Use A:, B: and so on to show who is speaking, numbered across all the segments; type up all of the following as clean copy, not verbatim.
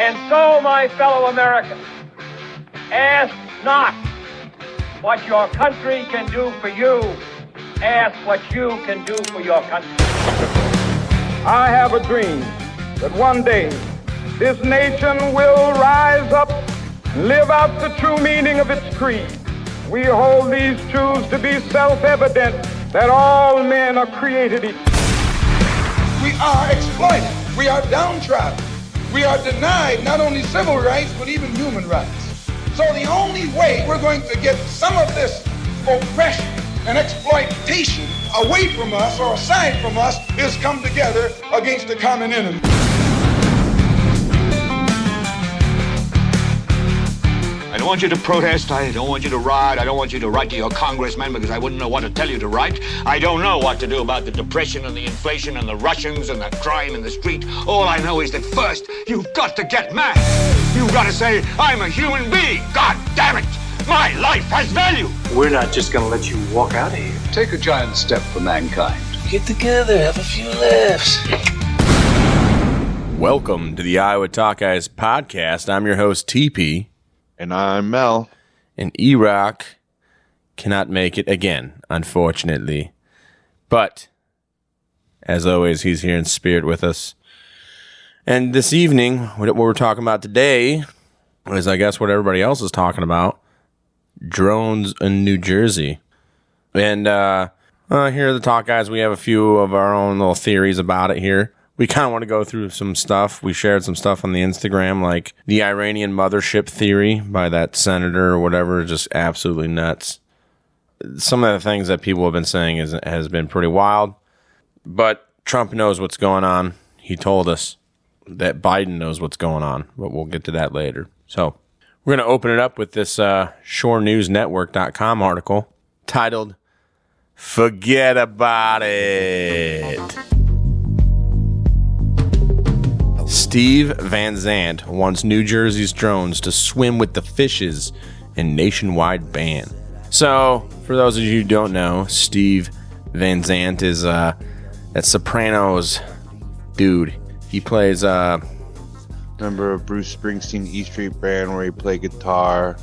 A: And so, my fellow Americans, ask not what your country can do for you. Ask what you can do for your country.
B: I have a dream that one day this nation will rise up and live out the true meaning of its creed. We hold these truths to be self-evident that all men are created equal.
C: We are exploited. We are downtrodden. We are denied not only civil rights, but even human rights. So the only way we're going to get some of this oppression and exploitation away from us or aside from us is come together against the common enemy.
D: I don't want you to protest, I don't want you to riot, I don't want you to write to your congressman because I wouldn't know what to tell you to write. I don't know what to do about the depression and the inflation and the Russians and the crime in the street. All I know is that first, you've got to get mad. You've got to say, I'm a human being. God damn it! My life has value.
E: We're not just going to let you walk out of here.
F: Take a giant step for mankind.
E: Get together, have a few laughs.
G: Welcome to the Iowa Talk Guys podcast. I'm your host, Teepee.
H: And I'm Mel.
G: And Erock cannot make it again, unfortunately. But, as always, he's here in spirit with us. And this evening, what we're talking about today is, I guess, what everybody else is talking about. Drones in New Jersey. And here at the Talk Guys, we have a few of our own little theories about it here. We kind of want to go through some stuff. We shared some stuff on the Instagram, like the Iranian mothership theory by that senator or whatever, just absolutely nuts. Some of the things that people have been saying has been pretty wild. But Trump knows what's going on. He told us that Biden knows what's going on, but we'll get to that later. So we're going to open it up with this ShoreNewsNetwork.com article titled, "Forget About It." Steve Van Zandt wants New Jersey's drones to swim with the fishes in nationwide ban. So, for those of you who don't know, Steve Van Zandt is that Sopranos dude. He plays
H: Remember Bruce Springsteen E Street Band where he played guitar.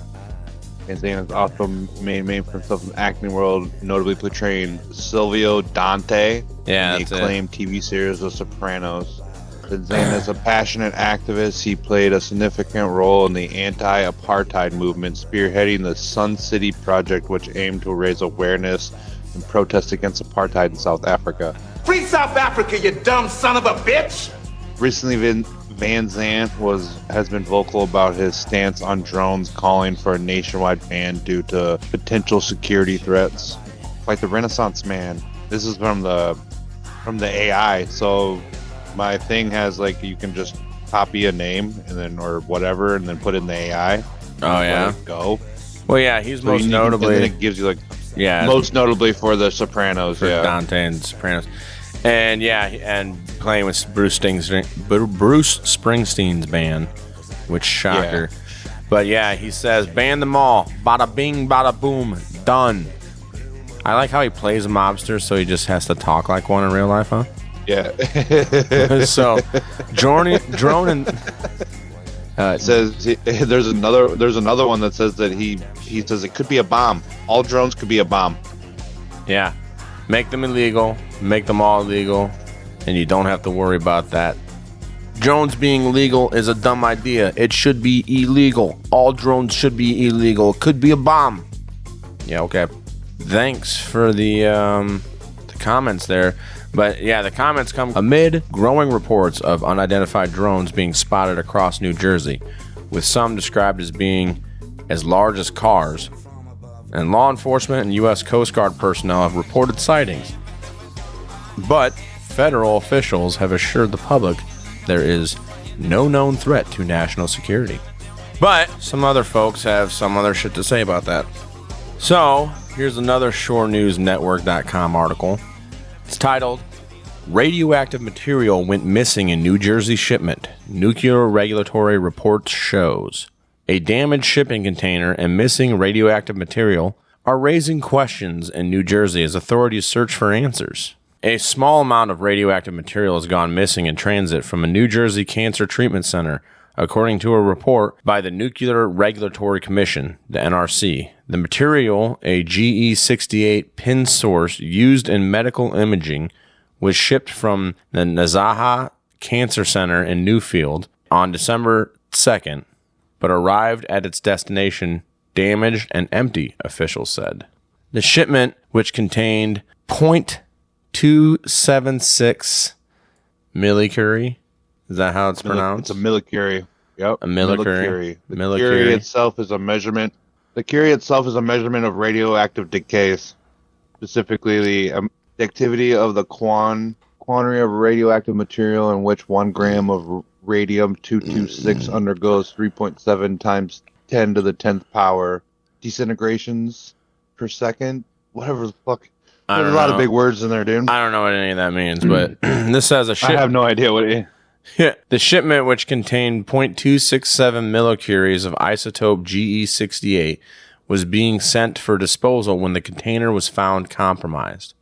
H: And Zandt is also made for himself in the acting world, notably portraying Silvio Dante in the acclaimed TV series The Sopranos. Zandt is a passionate activist. He played a significant role in the anti-apartheid movement, spearheading the Sun City Project, which aimed to raise awareness and protest against apartheid in South Africa.
C: Free South Africa, you dumb son of a bitch!
H: Recently, Van Zandt has been vocal about his stance on drones, calling for a nationwide ban due to potential security threats. Like the Renaissance Man. This is from the AI, so my thing has like you can just copy a name and then or whatever and then put it in the AI.
G: Oh yeah.
H: Let it go.
G: Well, yeah, he's most notably.
H: And then it gives you most notably for the Sopranos.
G: For Dante and Sopranos, and and playing with Bruce Springsteen's band, which shocker. Yeah. But yeah, he says ban them all. Bada bing, bada boom, done. I like how he plays a mobster, so he just has to talk like one in real life, huh?
H: Yeah.
G: So, drone and
H: says there's another one that says that he says it could be a bomb. All drones could be a bomb.
G: Yeah, make them illegal, make them all illegal, and you don't have to worry about that. Drones being legal is a dumb idea. It should be illegal. All drones should be illegal. It could be a bomb. Yeah, okay. Thanks for the comments there. But yeah, the comments come amid growing reports of unidentified drones being spotted across New Jersey, with some described as being as large as cars. And law enforcement and U.S. Coast Guard personnel have reported sightings. But federal officials have assured the public there is no known threat to national security. But some other folks have some other shit to say about that. So, here's another ShoreNewsNetwork.com article. It's titled, "Radioactive Material Went Missing in New Jersey Shipment. Nuclear Regulatory Report Shows." A damaged shipping container and missing radioactive material are raising questions in New Jersey as authorities search for answers. A small amount of radioactive material has gone missing in transit from a New Jersey cancer treatment center according to a report by the Nuclear Regulatory Commission, the NRC. The material, a GE68 pin source used in medical imaging, was shipped from the Nazaha Cancer Center in Newfield on December 2nd, but arrived at its destination damaged and empty, officials said. The shipment, which contained .276 millicurie, is that how it's pronounced?
H: It's a millicurie. Yep.
G: A millicurie.
H: The curie itself is a measurement. The curie itself is a measurement of radioactive decays, specifically the activity of the quantity of radioactive material in which 1 gram of radium-226 undergoes 3.7 times 10 to the 10th power disintegrations per second. Whatever the fuck. There's a lot of big words in there, dude.
G: I don't know what any of that means, but this says a shipment.
H: I have no idea what it is.
G: Yeah, the shipment, which contained .267 millicuries of isotope GE68, was being sent for disposal when the container was found compromised.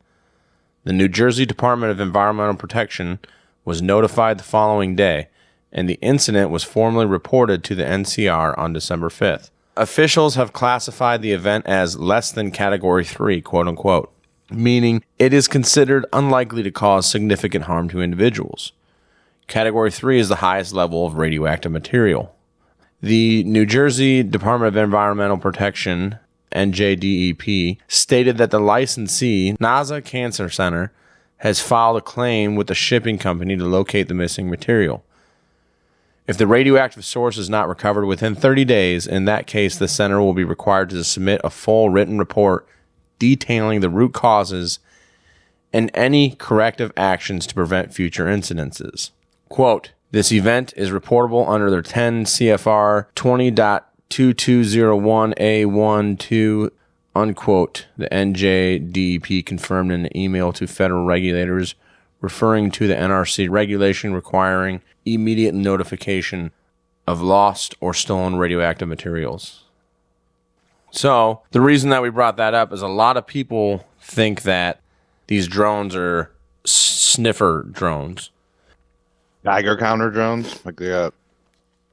G: The New Jersey Department of Environmental Protection was notified the following day, and the incident was formally reported to the NCR on December 5th. Officials have classified the event as less than Category 3, quote-unquote, meaning it is considered unlikely to cause significant harm to individuals. Category 3 is the highest level of radioactive material. The New Jersey Department of Environmental Protection, NJDEP, stated that the licensee, NASA Cancer Center, has filed a claim with the shipping company to locate the missing material. If the radioactive source is not recovered within 30 days, in that case, the center will be required to submit a full written report detailing the root causes and any corrective actions to prevent future incidences. Quote, this event is reportable under their 10 CFR 20.2201A12, unquote, the NJDEP confirmed in an email to federal regulators referring to the NRC regulation requiring immediate notification of lost or stolen radioactive materials. So, the reason that we brought that up is a lot of people think that these drones are sniffer drones.
H: Geiger counter drones? Like they got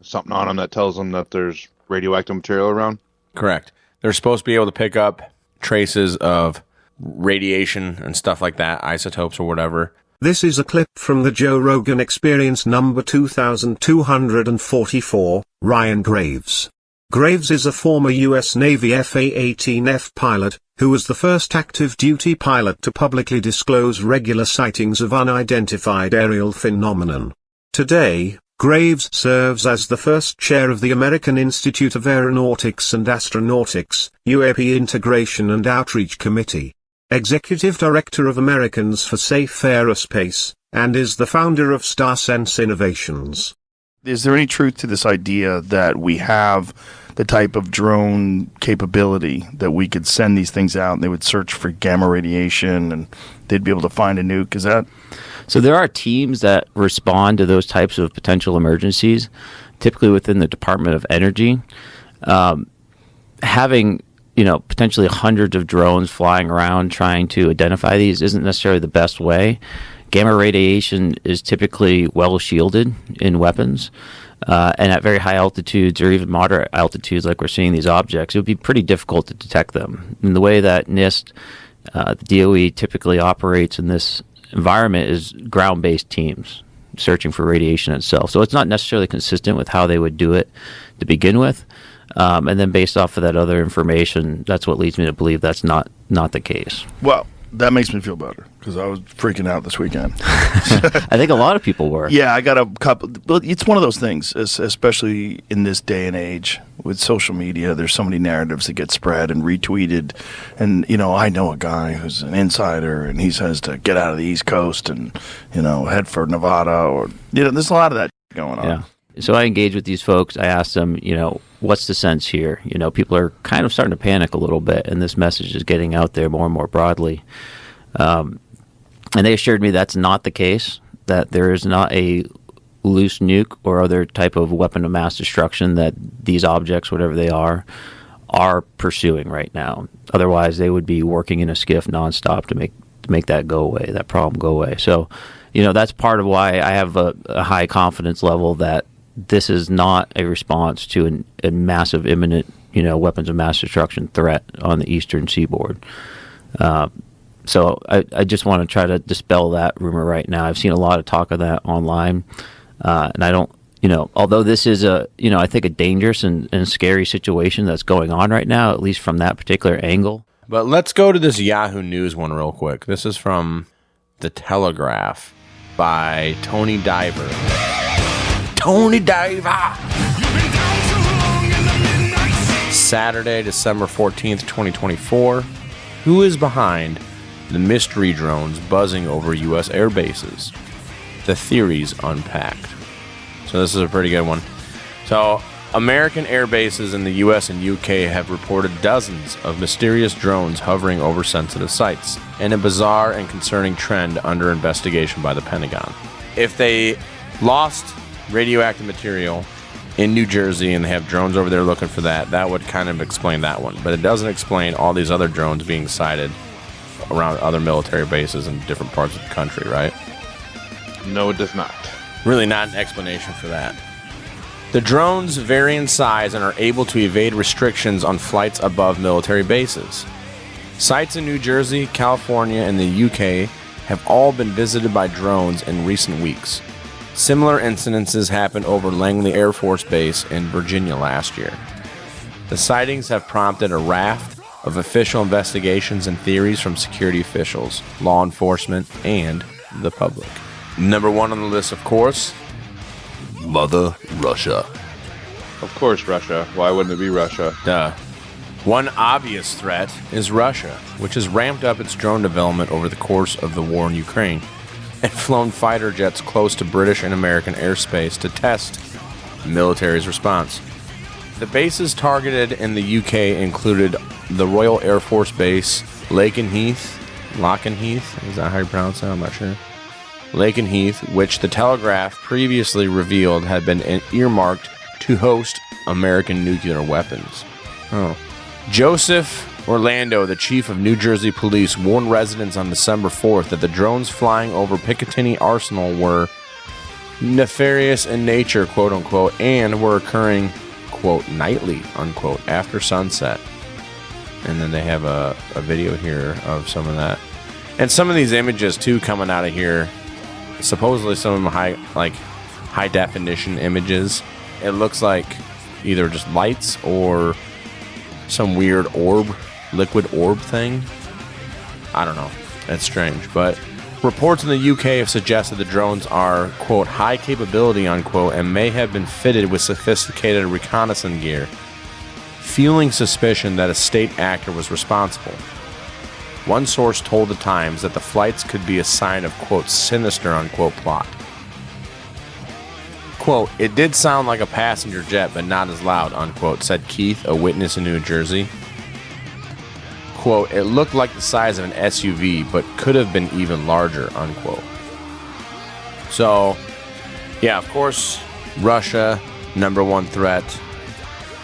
H: something on them that tells them that there's radioactive material around?
G: Correct. They're supposed to be able to pick up traces of radiation and stuff like that, isotopes or whatever.
I: This is a clip from the Joe Rogan Experience number 2244, Ryan Graves. Graves is a former U.S. Navy FA-18F pilot, who was the first active duty pilot to publicly disclose regular sightings of unidentified aerial phenomenon. Today, Graves serves as the first chair of the American Institute of Aeronautics and Astronautics, UAP Integration and Outreach Committee, Executive Director of Americans for Safe Aerospace, and is the founder of StarSense Innovations.
J: Is there any truth to this idea that we have the type of drone capability that we could send these things out and they would search for gamma radiation and they'd be able to find a nuke? Is that...
K: So there are teams that respond to those types of potential emergencies, typically within the Department of Energy. Having, potentially hundreds of drones flying around trying to identify these isn't necessarily the best way. Gamma radiation is typically well shielded in weapons, and at very high altitudes or even moderate altitudes, like we're seeing these objects, it would be pretty difficult to detect them. And the way that NIST, the DOE, typically operates in this environment is ground-based teams searching for radiation itself. So it's not necessarily consistent with how they would do it to begin with. And then based off of that other information, that's what leads me to believe that's not the case.
J: Well, that makes me feel better because I was freaking out this weekend.
K: I think a lot of people were.
J: Yeah, I got a couple. But it's one of those things, especially in this day and age with social media. There's so many narratives that get spread and retweeted. And, I know a guy who's an insider and he says to get out of the East Coast and, head for Nevada or, there's a lot of that going on.
K: Yeah. So I engage with these folks. I ask them, what's the sense here? People are kind of starting to panic a little bit, and this message is getting out there more and more broadly. And they assured me that's not the case, that there is not a loose nuke or other type of weapon of mass destruction that these objects, whatever they are pursuing right now. Otherwise, they would be working in a skiff nonstop to make that go away, that problem go away. So, that's part of why I have a high confidence level that this is not a response to a massive imminent, weapons of mass destruction threat on the eastern seaboard. So I just want to try to dispel that rumor right now. I've seen a lot of talk of that online, and I don't, although this is I think a dangerous and scary situation that's going on right now, at least from that particular angle.
G: But let's go to this Yahoo News one real quick. This is from The Telegraph by Tony Diver. Tony Diver! Saturday, December 14th, 2024. Who is behind the mystery drones buzzing over U.S. air bases? The theories unpacked. So this is a pretty good one. So, American air bases in the U.S. and U.K. have reported dozens of mysterious drones hovering over sensitive sites, in a bizarre and concerning trend under investigation by the Pentagon. If they lost radioactive material in New Jersey and they have drones over there looking for that, that would kind of explain that one. But it doesn't explain all these other drones being sighted around other military bases in different parts of the country, right?
H: No, it does not.
G: Really not an explanation for that. The drones vary in size and are able to evade restrictions on flights above military bases. Sites in New Jersey, California, and the UK have all been visited by drones in recent weeks. Similar incidences happened over Langley Air Force Base in Virginia last year. The sightings have prompted a raft of official investigations and theories from security officials, law enforcement, and the public. Number one on the list, of course, Mother Russia.
H: Of course, Russia. Why wouldn't it be Russia?
G: Duh. One obvious threat is Russia, which has ramped up its drone development over the course of the war in Ukraine and flown fighter jets close to British and American airspace to test the military's response. The bases targeted in the UK included the Royal Air Force Base, Lakenheath, is that how you pronounce that? I'm not sure. Lakenheath, which the Telegraph previously revealed had been earmarked to host American nuclear weapons. Joseph Orlando, the chief of New Jersey Police, warned residents on December 4th that the drones flying over Picatinny Arsenal were nefarious in nature, quote unquote, and were occurring, quote, nightly, unquote, after sunset. And then they have a video here of some of that. And some of these images, too, coming out of here, supposedly some of them high definition images. It looks like either just lights or some weird liquid orb thing. I don't know. That's strange. But reports in the UK have suggested the drones are, quote, high capability, unquote, and may have been fitted with sophisticated reconnaissance gear, fueling suspicion that a state actor was responsible. One source told the Times that the flights could be a sign of, quote, sinister, unquote, plot. Quote, it did sound like a passenger jet, but not as loud, unquote, said Keith, a witness in New Jersey. Quote, it looked like the size of an SUV, but could have been even larger, unquote. So, yeah, of course, Russia, number one threat.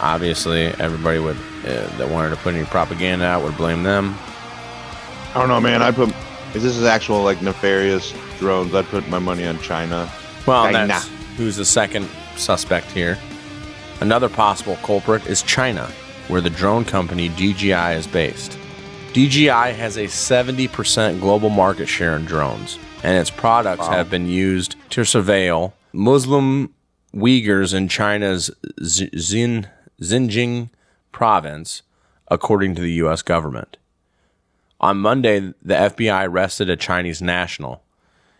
G: Obviously, everybody would that wanted to put any propaganda out would blame them.
H: I don't know, man. If this is actual, nefarious drones, I'd put my money on China.
G: Well, that's who's the second suspect here. Another possible culprit is China, where the drone company DJI is based. DJI has a 70% global market share in drones, and its products have been used to surveil Muslim Uyghurs in China's Xinjiang province, according to the U.S. government. On Monday, the FBI arrested a Chinese national,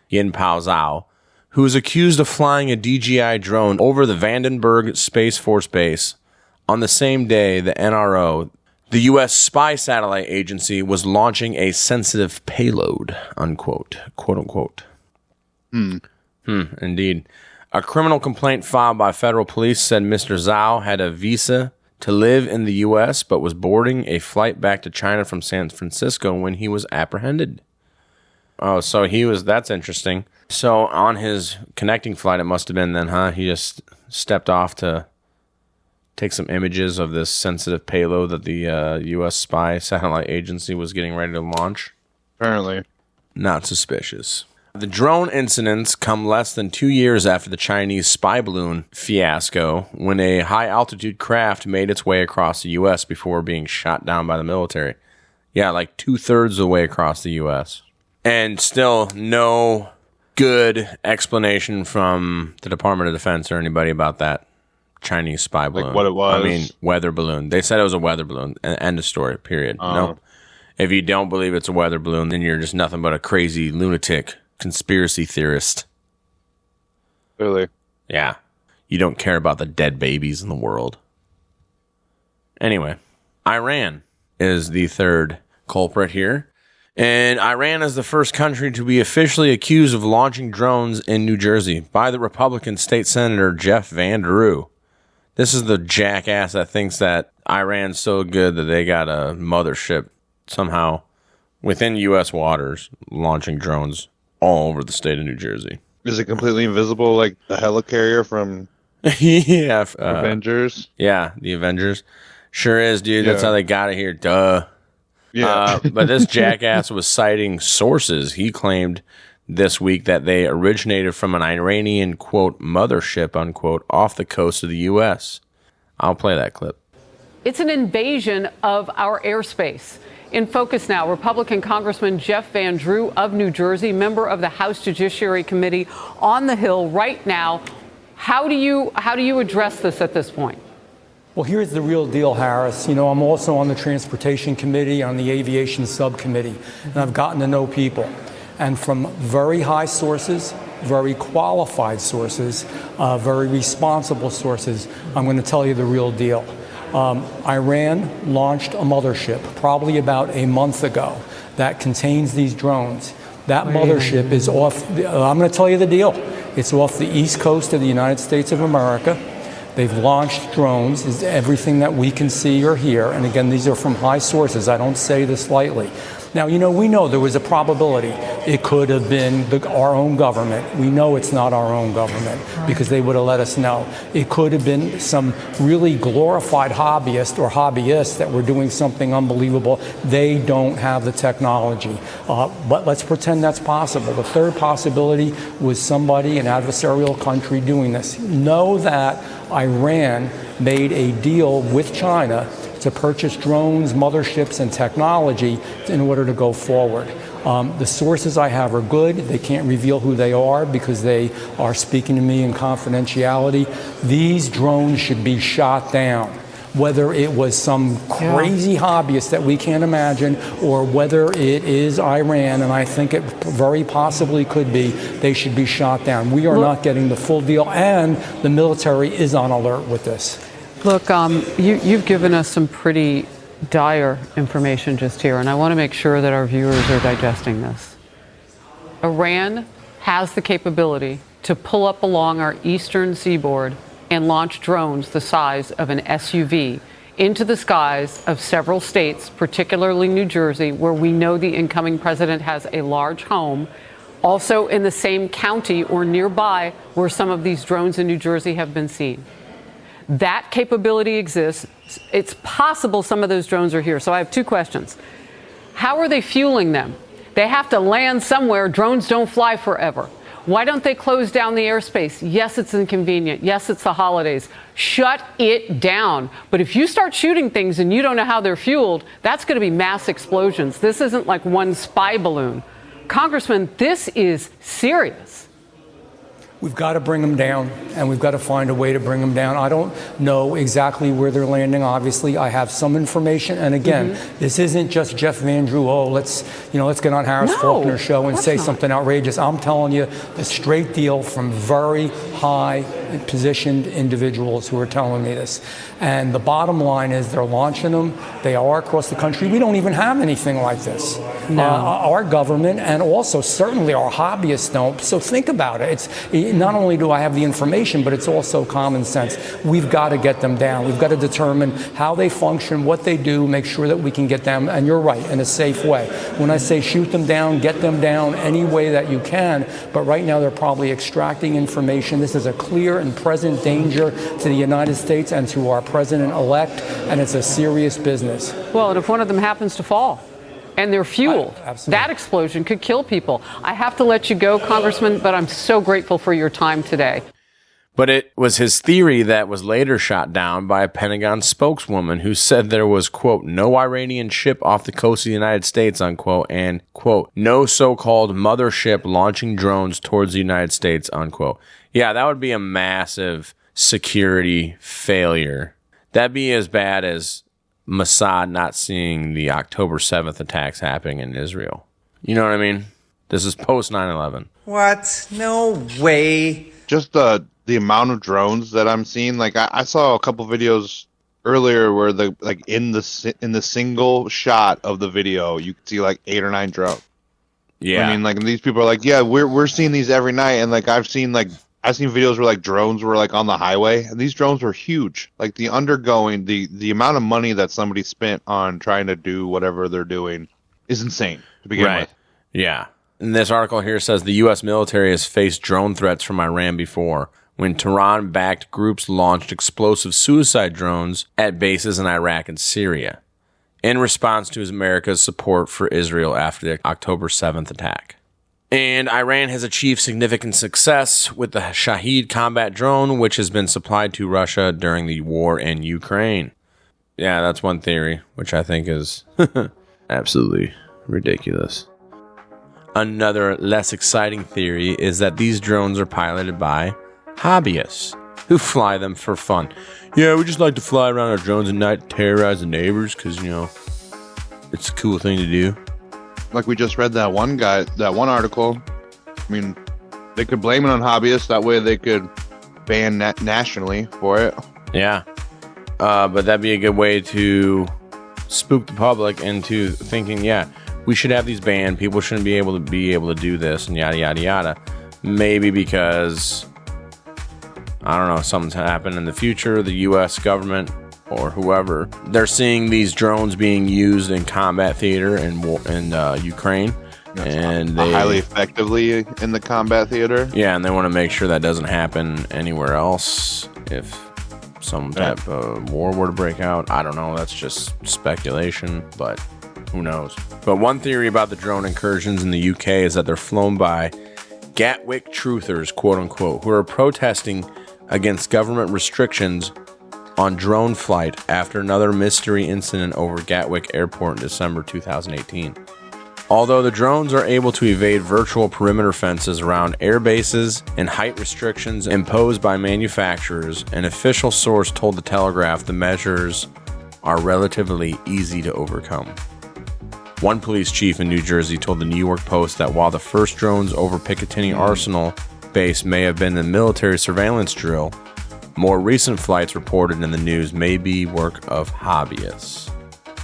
G: Yin Pao Zhao, who was accused of flying a DJI drone over the Vandenberg Space Force Base. On the same day, the NRO, the U.S. spy satellite agency, was launching a sensitive payload, unquote, quote unquote. Indeed. A criminal complaint filed by federal police said Mr. Zhao had a visa to live in the U.S., but was boarding a flight back to China from San Francisco when he was apprehended. Oh, so that's interesting. So on his connecting flight, it must have been then, huh? He just stepped off to take some images of this sensitive payload that the U.S. spy satellite agency was getting ready to launch.
H: Apparently.
G: Not suspicious. The drone incidents come less than 2 years after the Chinese spy balloon fiasco, when a high-altitude craft made its way across the U.S. before being shot down by the military. Yeah, like 2/3 of the way across the U.S. And still no good explanation from the Department of Defense or anybody about that Chinese spy balloon.
H: Like what it was?
G: I mean, weather balloon. They said it was a weather balloon. End of story, period. Nope. If you don't believe it's a weather balloon, then you're just nothing but a crazy lunatic conspiracy theorist.
H: Really?
G: Yeah. You don't care about the dead babies in the world. Anyway, Iran is the third culprit here. And Iran is the first country to be officially accused of launching drones in New Jersey by the Republican state senator Jeff Van Drew. This is the jackass that thinks that Iran's so good that they got a mothership somehow within U.S. waters launching drones all over the state of New Jersey.
H: Is it completely invisible like the helicarrier from
G: yeah,
H: Avengers?
G: Yeah, the Avengers. Sure is, dude. That's how they got it here. Duh.
H: Yeah.
G: But this jackass was citing sources. He claimed this week that they originated from an Iranian, quote, mothership, unquote, off the coast of the U.S. I'll play that clip.
L: It's an invasion of our airspace. In focus now, Republican Congressman Jeff Van Drew of New Jersey, member of the House Judiciary Committee on the Hill right now. How do you address this at this point?
M: Well, here's the real deal, Harris. You know, I'm also on the Transportation Committee, on the Aviation Subcommittee, and I've gotten to know people. And from very high sources, very qualified sources, very responsible sources, I'm going to tell you the real deal. Iran launched a mothership probably about a month ago that contains these drones. That mothership is off, I'm going to tell you the deal. It's off the east coast of the United States of America. They've launched drones, is everything that we can see or hear. And again, these are from high sources. I don't say this lightly. Now, you know, we know there was a probability it could have been our own government. We know it's not our own government because they would have let us know. It could have been some really glorified hobbyist or hobbyists that were doing something unbelievable. They don't have the technology. But let's pretend that's possible. The third possibility was somebody, an adversarial country, doing this. Know that Iran made a deal with China to purchase drones, motherships, and technology in order to go forward. The sources I have are good. They can't reveal who they are because they are speaking to me in confidentiality. These drones should be shot down. Whether it was some crazy hobbyist that we can't imagine, or whether it is Iran, and I think it very possibly could be, they should be shot down. We are not getting the full deal, and the military is on alert with this.
L: Look, you've given us some pretty dire information just here, and I want to make sure that our viewers are digesting this. Iran has the capability to pull up along our eastern seaboard and launch drones the size of an SUV into the skies of several states, particularly New Jersey, where we know the incoming president has a large home, also in the same county or nearby where some of these drones in New Jersey have been seen. That capability exists. It's possible some of those drones are here. So I have two questions. How are they fueling them? They have to land somewhere. Drones don't fly forever. Why don't they close down the airspace? Yes, it's inconvenient. Yes, it's the holidays. Shut it down. But if you start shooting things and you don't know how they're fueled, that's going to be mass explosions. This isn't like one spy balloon. Congressman, this is serious.
M: We've got to bring them down, and we've got to find a way to bring them down. I don't know exactly where they're landing. Obviously, I have some information. And again, this isn't just Jeff Van Drew. Oh, let's get on Harris Faulkner's show and say something outrageous. I'm telling you the straight deal from very high positioned individuals who are telling me this. And the bottom line is they're launching them. They are across the country. We don't even have anything like this.
L: No.
M: Our government and also certainly our hobbyists don't. So think about it. It's not only do I have the information, but it's also common sense. We've got to get them down. We've got to determine how they function, what they do, make sure that we can get them, and you're right, in a safe way. When I say shoot them down, get them down any way that you can, but right now they're probably extracting information. This is a clear and present danger to the United States and to our president-elect, and it's a serious business.
L: Well, and if one of them happens to fall? and they're fuel. That explosion could kill people. I have to let you go, Congressman, but I'm so grateful for your time today.
G: But it was his theory that was later shot down by a Pentagon spokeswoman who said there was, quote, no Iranian ship off the coast of the United States, unquote, and, quote, no so-called mothership launching drones towards the United States, unquote. Yeah, that would be a massive security failure. That'd be as bad as Mossad not seeing the October 7th attacks happening in Israel. You know what I mean? This is post 9/11.
N: What? No way.
H: Just the amount of drones that I'm seeing, like I saw a couple videos earlier where in the single shot of the video you could see like 8 or 9 drones.
G: Yeah,
H: I mean, like these people are like, yeah, we're seeing these every night, and like I've seen videos where like drones were like on the highway, and these drones were huge. Like the amount of money that somebody spent on trying to do whatever they're doing is insane to begin with.
G: Yeah. And this article here says the U.S. military has faced drone threats from Iran before, when Tehran-backed groups launched explosive suicide drones at bases in Iraq and Syria, in response to America's support for Israel after the October 7th attack. And Iran has achieved significant success with the Shahed combat drone, which has been supplied to Russia during the war in Ukraine. Yeah, that's one theory, which I think is absolutely ridiculous. Another less exciting theory is that these drones are piloted by hobbyists who fly them for fun. Yeah, we just like to fly around our drones at night to terrorize the neighbors because, you know, it's a cool thing to do.
H: Like we just read that one article. I mean, they could blame it on hobbyists. That way they could ban nationally for it.
G: Yeah. But that'd be a good way to spook the public into thinking, yeah, we should have these banned. People shouldn't be able to do this and yada, yada, yada. Maybe because, I don't know, something's happened in the future. The U.S. government or whoever, they're seeing these drones being used in combat theater in Ukraine. And they
H: highly effectively in the combat theater.
G: Yeah, and they want to make sure that doesn't happen anywhere else if some type of war were to break out. I don't know. That's just speculation, but who knows? But one theory about the drone incursions in the UK is that they're flown by Gatwick truthers, quote unquote, who are protesting against government restrictions on drone flight after another mystery incident over Gatwick Airport in December 2018. Although the drones are able to evade virtual perimeter fences around air bases and height restrictions imposed by manufacturers, an official source told The Telegraph the measures are relatively easy to overcome. One police chief in New Jersey told the New York Post that while the first drones over Picatinny Arsenal base may have been a military surveillance drill, more recent flights reported in the news may be work of hobbyists.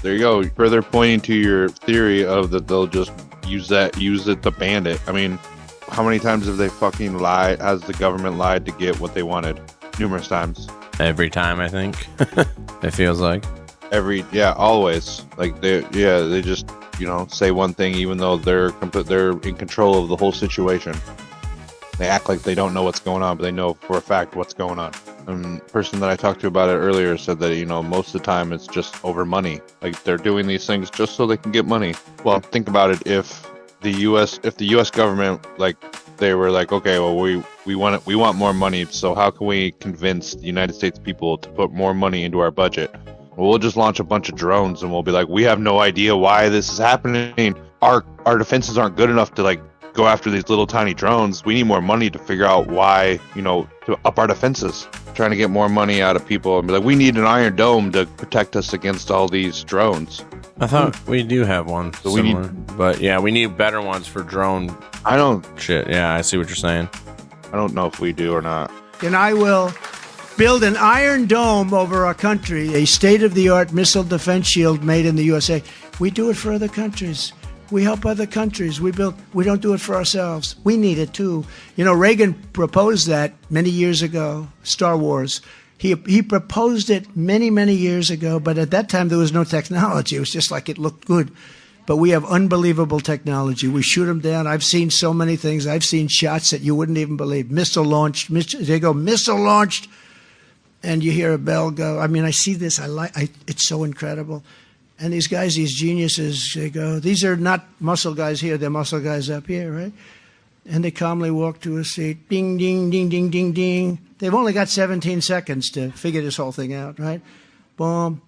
H: There you go. Further pointing to your theory of that they'll just use it to ban it. I mean, how many times have they fucking lied? Has the government lied to get what they wanted? Numerous times.
G: Every time, I think. It feels like.
H: Always. Like they just, say one thing even though they're in control of the whole situation. They act like they don't know what's going on, but they know for a fact what's going on. And the person that I talked to about it earlier said that, most of the time it's just over money. Like they're doing these things just so they can get money. Well, think about it. If the U.S. government, like they were like, okay, well, we want more money. So how can we convince the United States people to put more money into our budget? Well, we'll just launch a bunch of drones and we'll be like, we have no idea why this is happening. Our defenses aren't good enough to go after these little tiny drones. We need more money to figure out why, to up our defenses. Trying to get more money out of people and be like, we need an Iron Dome to protect us against all these drones.
G: I thought we do have one so similar, but yeah, we need better ones for drone. Shit. Yeah, I see what you're saying.
H: I don't know if we do or not.
O: And I will build an Iron Dome over our country, a state-of-the-art missile defense shield made in the USA. We do it for other countries. We help other countries. We don't do it for ourselves. We need it too. Reagan proposed that many years ago, Star Wars. He proposed it many, many years ago, but at that time there was no technology. It was just like it looked good. But we have unbelievable technology. We shoot them down. I've seen so many things. I've seen shots that you wouldn't even believe. Missile launched, and you hear a bell go. I mean, I see this. It's so incredible. And these guys, these geniuses, they go, these are not muscle guys here, they're muscle guys up here, right? And they calmly walk to a seat. Ding, ding, ding, ding, ding, ding. They've only got 17 seconds to figure this whole thing out, right? Boom.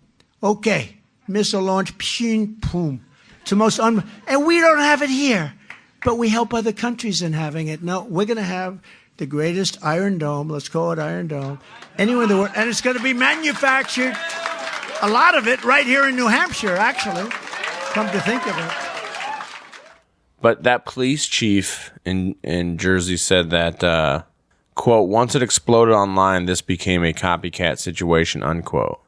O: Okay. Missile launch. Pshing, boom. It's the most and we don't have it here, but we help other countries in having it. No, we're going to have the greatest Iron Dome. Let's call it Iron Dome. Anywhere in the world. And it's going to be manufactured, a lot of it, right here in New Hampshire, actually. Come to think of it.
G: But that police chief in Jersey said that, quote, once it exploded online, this became a copycat situation, unquote.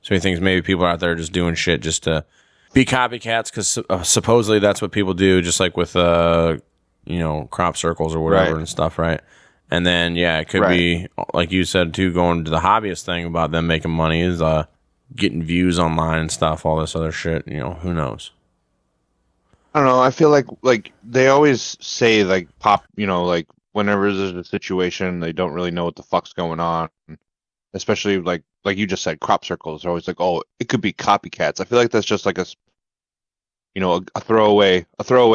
G: So he thinks maybe people are out there just doing shit just to be copycats because supposedly that's what people do, just like with, crop circles or whatever and stuff, right? And then, yeah, it could be, like you said, too, going to the hobbyist thing about them making money is getting views online and stuff, all this other shit. Who knows?
H: I don't know. I feel like they always say like whenever there's a situation, they don't really know what the fuck's going on. Especially like you just said, crop circles are always like, oh, it could be copycats. I feel like that's just like a throwaway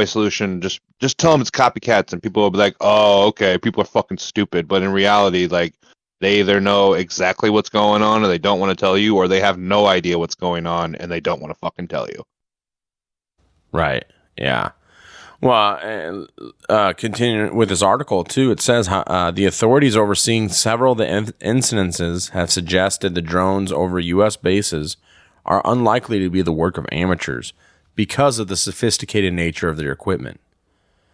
H: solution. Just tell them it's copycats, and people will be like, oh, okay, people are fucking stupid. But in reality, like they either know exactly what's going on, or they don't want to tell you, or they have no idea what's going on and they don't want to fucking tell you.
G: Right. Yeah. Well, continuing with this article, too, it says the authorities overseeing several of the incidences have suggested the drones over U.S. bases are unlikely to be the work of amateurs because of the sophisticated nature of their equipment.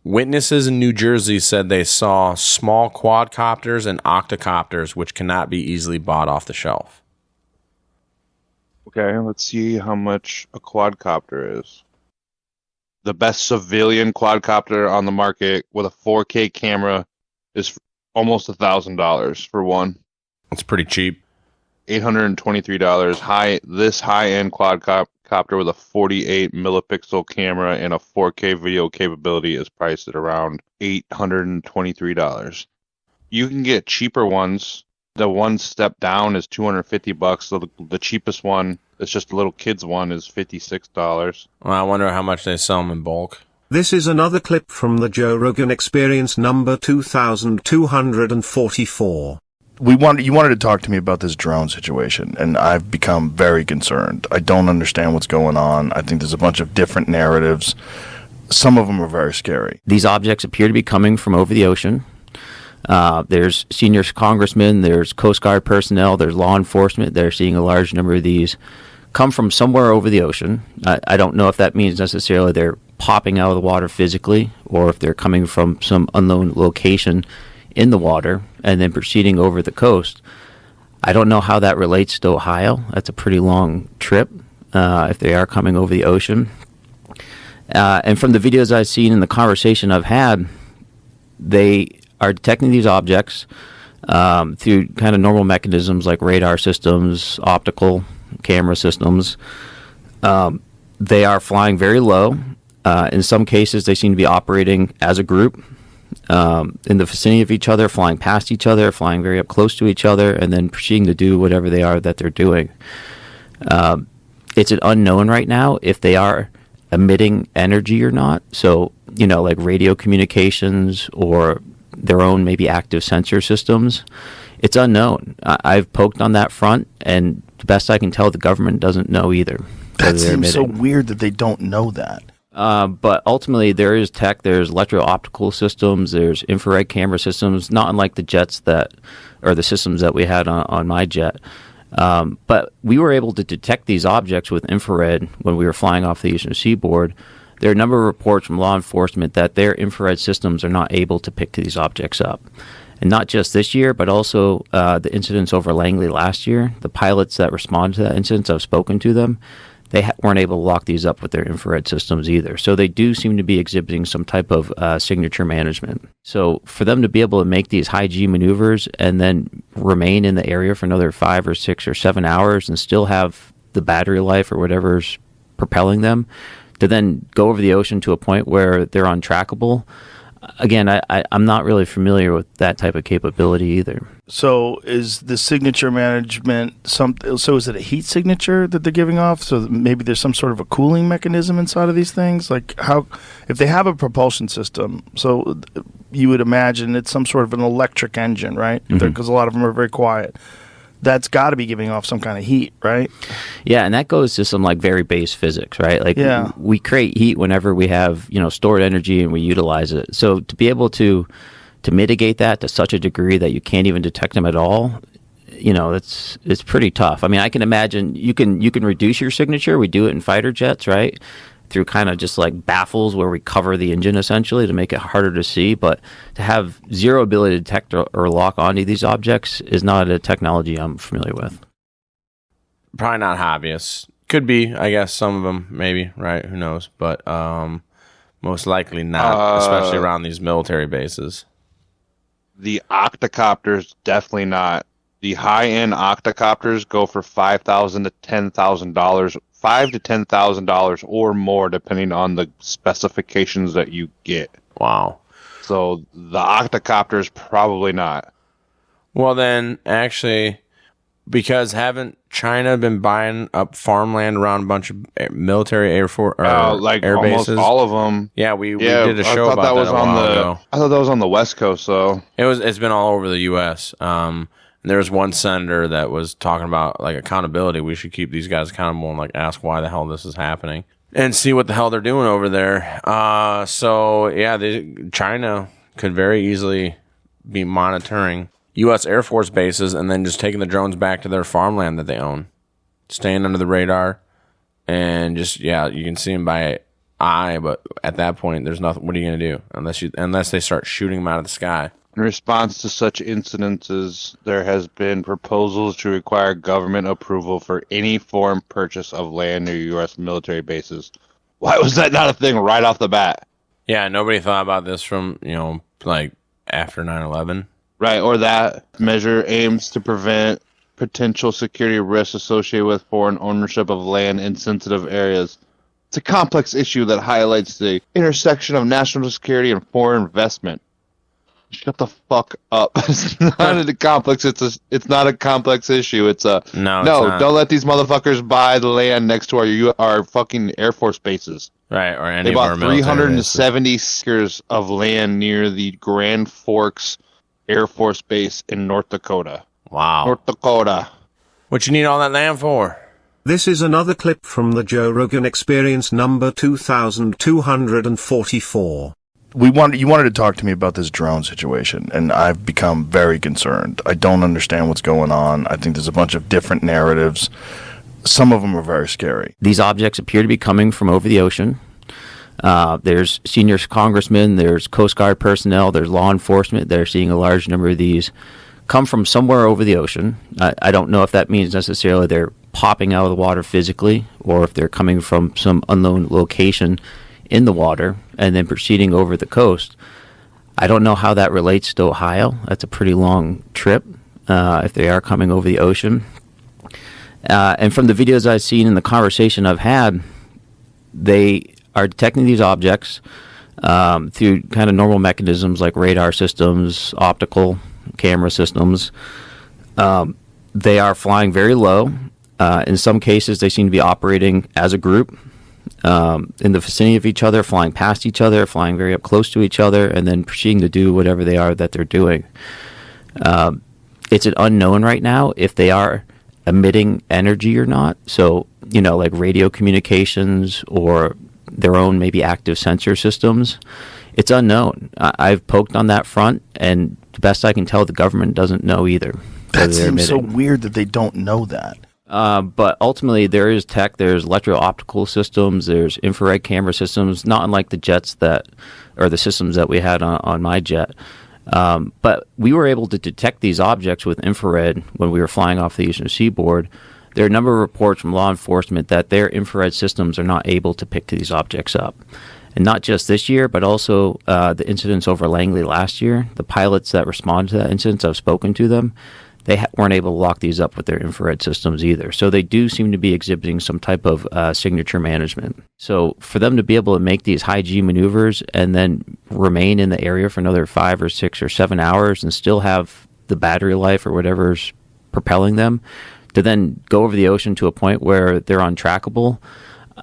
G: Witnesses in New Jersey said they saw small quadcopters and octocopters, which cannot be easily bought off the shelf.
H: Okay, let's see how much a quadcopter is. The best civilian quadcopter on the market with a 4K camera is almost $1,000 for one.
G: That's pretty cheap.
H: $823. This high-end quadcopter with a 48 millipixel camera and a 4K video capability is priced at around $823. You can get cheaper ones. The one step down is $250. So the cheapest one, it's just a little kid's one, is $56.
G: Well, I wonder how much they sell them in bulk.
I: This is another clip from the Joe Rogan Experience number 2244.
J: You wanted to talk to me about this drone situation, and I've become very concerned. I don't understand what's going on. I think there's a bunch of different narratives. Some of them are very scary.
K: These objects appear to be coming from over the ocean. There's senior congressmen, there's Coast Guard personnel, there's law enforcement. They're seeing a large number of these come from somewhere over the ocean. I don't know if that means necessarily they're popping out of the water physically, or if they're coming from some unknown location in the water and then proceeding over the coast. I don't know how that relates to Ohio. That's a pretty long trip if they are coming over the ocean. And from the videos I've seen and the conversation I've had, they are detecting these objects through kind of normal mechanisms like radar systems, optical camera systems. They are flying very low. In some cases, they seem to be operating as a group in the vicinity of each other, flying past each other, flying very up close to each other, and then proceeding to do whatever they are that they're doing. It's an unknown right now if they are emitting energy or not. So, like radio communications or their own maybe active sensor systems. It's unknown. I've poked on that front, and the best I can tell, the government doesn't know either.
J: That seems so weird that they don't know that.
K: But ultimately, there is tech. There's electro-optical systems. There's infrared camera systems, not unlike the jets or the systems that we had on my jet. But we were able to detect these objects with infrared when we were flying off the eastern seaboard. There are a number of reports from law enforcement that their infrared systems are not able to pick these objects up. And not just this year, but also the incidents over Langley last year. The pilots that responded to that incident, I've spoken to them, they weren't able to lock these up with their infrared systems either. So they do seem to be exhibiting some type of signature management. So for them to be able to make these high G maneuvers and then remain in the area for another 5 or 6 or 7 hours and still have the battery life or whatever's propelling them, to then go over the ocean to a point where they're untrackable, Again, I'm not really familiar with that type of capability either.
J: So is the signature management so is it a heat signature that they're giving off? So maybe there's some sort of a cooling mechanism inside of these things? Like how, if they have a propulsion system, so you would imagine it's some sort of an electric engine, right? Because a lot of them are very quiet. That's got to be giving off some kind of heat, right?
K: Yeah, and that goes to some like very base physics, right? Like we create heat whenever we have, stored energy and we utilize it. So to be able to mitigate that to such a degree that you can't even detect them at all, it's pretty tough. I mean, I can imagine you can reduce your signature. We do it in fighter jets, right? Through kind of just like baffles where we cover the engine essentially to make it harder to see. But to have zero ability to detect or lock onto these objects is not a technology I'm familiar with.
G: Probably not hobbyists. Could be, I guess, some of them, maybe, right? Who knows? But most likely not, especially around these military bases.
H: The octocopters, definitely not. The high-end octocopters go for $5,000 to $10,000, $5,000 to $10,000 or more, depending on the specifications that you get.
G: Wow.
H: So the octocopters, probably not.
G: Well, then, actually, because haven't China been buying up farmland around a bunch of military air
H: air
G: bases?
H: Almost all of them.
G: Yeah, we did a show about that a while ago.
H: I thought that was on the West Coast, though.
G: It's been all over the U.S. There was one senator that was talking about like accountability. We should keep these guys accountable and like ask why the hell this is happening and see what the hell they're doing over there. So yeah, China could very easily be monitoring U.S. Air Force bases and then just taking the drones back to their farmland that they own, staying under the radar, and just you can see them by eye. But at that point, there's nothing. What are you going to do unless they start shooting them out of the sky?
H: In response to such incidences, there has been proposals to require government approval for any foreign purchase of land near U.S. military bases. Why was that not a thing right off the bat?
G: Yeah, nobody thought about this from, like after 9/11.
H: Right, or that measure aims to prevent potential security risks associated with foreign ownership of land in sensitive areas. It's a complex issue that highlights the intersection of national security and foreign investment. Shut the fuck up. It's not a complex. It's not a complex issue. It's a no. Don't let these motherfuckers buy the land next to our fucking Air Force bases.
G: Right, or any
H: they
G: of our
H: bought 370 acres of land near the Grand Forks Air Force Base in North Dakota.
G: Wow,
H: North Dakota.
G: What you need all that land for?
I: This is another clip from the Joe Rogan Experience number 2244.
J: You wanted to talk to me about this drone situation, and I've become very concerned. I don't understand what's going on. I think there's a bunch of different narratives. Some of them are very scary.
K: These objects appear to be coming from over the ocean. There's senior congressmen, there's Coast Guard personnel, there's law enforcement. They're seeing a large number of these come from somewhere over the ocean. I don't know if that means necessarily they're popping out of the water physically or if they're coming from some unknown location in the water and then proceeding over the coast. I don't know how that relates to Ohio. That's a pretty long trip if they are coming over the ocean. And from the videos I've seen and the conversation I've had, they are detecting these objects through kind of normal mechanisms like radar systems, optical camera systems. They are flying very low. In some cases, they seem to be operating as a group. In the vicinity of each other, flying past each other, flying very up close to each other, and then proceeding to do whatever they are that they're doing. It's an unknown right now if they are emitting energy or not. So, like radio communications or their own maybe active sensor systems. It's unknown. I've poked on that front, and the best I can tell, the government doesn't know either.
J: That seems so weird that they don't know that.
K: But ultimately, there is tech. There's electro-optical systems. There's infrared camera systems, not unlike the jets or the systems that we had on my jet. But we were able to detect these objects with infrared when we were flying off the eastern seaboard. There are a number of reports from law enforcement that their infrared systems are not able to pick these objects up. And not just this year, but also the incidents over Langley last year. The pilots that responded to that incident, I've spoken to them. they weren't able to lock these up with their infrared systems either. So they do seem to be exhibiting some type of signature management. So for them to be able to make these high G maneuvers and then remain in the area for another 5 or 6 or 7 hours and still have the battery life or whatever's propelling them, to then go over the ocean to a point where they're untrackable,